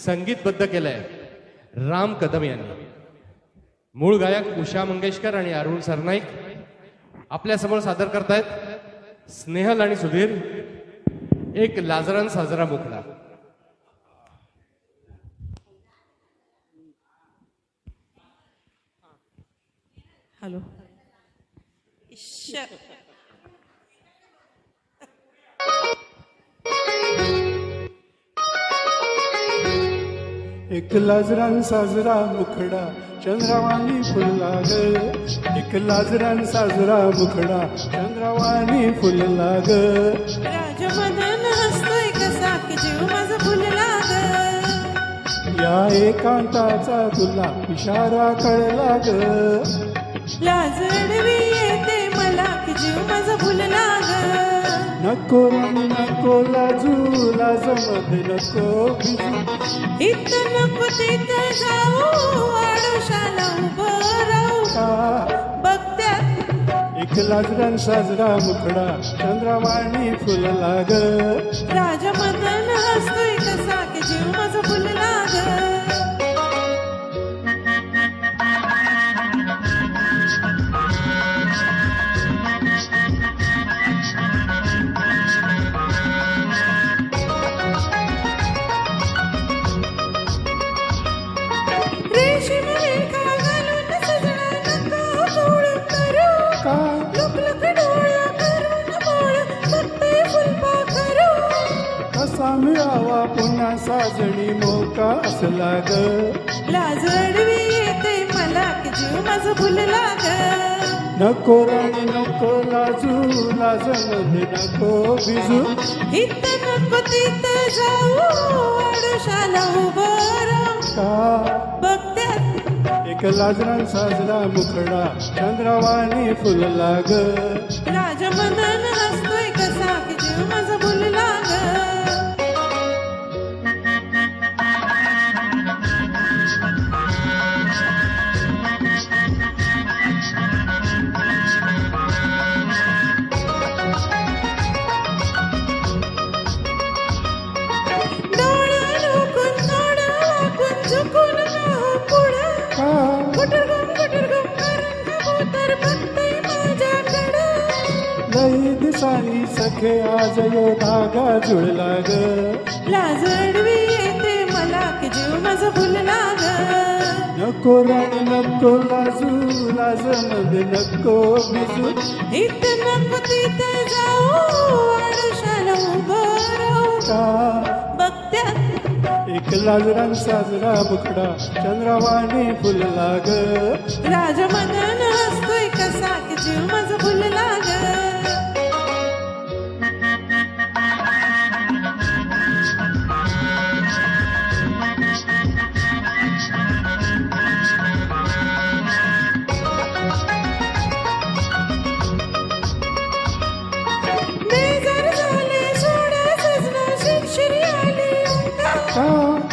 संगीतबद्ध केलंय राम कदम यांनी. मूळ गायक उषा मंगेशकर आणि अरुण सरनाईक आपल्या समोर सादर करतायत स्नेहल आणि सुधीर एक लाजरान साजरा मुखडा. हॅलो. एक लाजरान साजरा मुखडा चंद्रवाणी फुलला ग. एक लाजरान साजरा मुखडा चंद्रवाणी फुलला ग. राजमदन हसतोय कसा की जीव माझा फुलला ग. या एकांताचा तुला इशारा कळला ग. लाजडवी येते मला की जीव माझा फुलला ग. नको राणी नको लाजू लाजमध्ये नको भिजू. इथं नको तिथं जाऊ आडोशाला उभं राहू का बघत्यात एक लाजरान साजरा मुखडा चंद्रवाणी फुलला ग. राजमदन हसतोय कसा की जीव माझा फुलला ग. रेशीम रेखा घालून सजना नको गोळ करू. का लुकलुक डोळा करून बोळ फक्ते फुलपाखरू. कसा मिळावा पुन्हा साजणी मोका असला ग. लाजडवी येते मला की जीव माझा फुलला ग. नको राणी नको लाजू लाजमध्ये नको भिजू. इथं नको तिथं जाऊ आडोशाला उभं राहू का बघत्यात एक लाजरान साजरा मुखडा चंद्रवाणी फुलला ग. राजमदन हसतोय कसा की जीव माझा फुलला ग. डोळा लोकून थोडा वाकून झुकून राहू पुढं. का गुटरगुम करून कबूतर बघतंय माझ्याकडं. लई दिसानी सखे आज यो धागा जुळला ग. लाजडवी येते मला की जीव माझा फुलला ग. नको राणी नको लाजू लाजमध्ये नको भिजू. इथं नको तिथं जाऊ आडोशाला उभं राहू का बघत्यात एक लाजरान साजरा मुखडा चंद्रवाणी फुलला ग. राजमदन हसतोय कसा की जीव माझा फुलला ग. बेजार झाले सोडा सजना शिरशिरी आली अंगा. का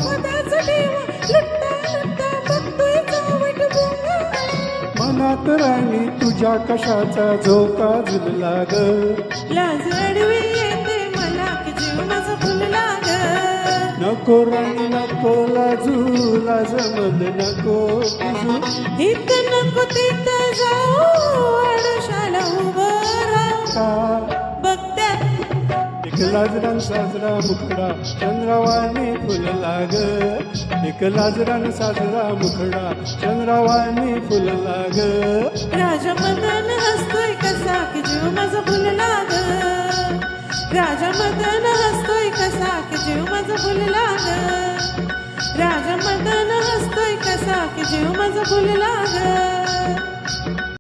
मधाचा देवा लुट्टा लुट्टा बघतोय चावट भोंगा. मनात राणी तुझ्या कशाचा झोका झुलला ग. लाजडवी येते मला की जीव माझा फुलला ग. नको राणी नको लाजू लाजमध्ये नको भिजू. इथं नको तिथं जाऊ आडोशाला उभं राहू का बघत्यात एक लाजरान साजरा मुखडा चंद्रवाणी फुलला ग. एक लाजरान साजरा मुखडा चंद्रवाणी फुलला ग. राजमदन हसतोय कसा की जीव माझा फुलला ग. राजमदन हसतोय कसा की जीव माझा फुलला ग. राजमदन हसतोय कसा की जीव माझा फुलला ग.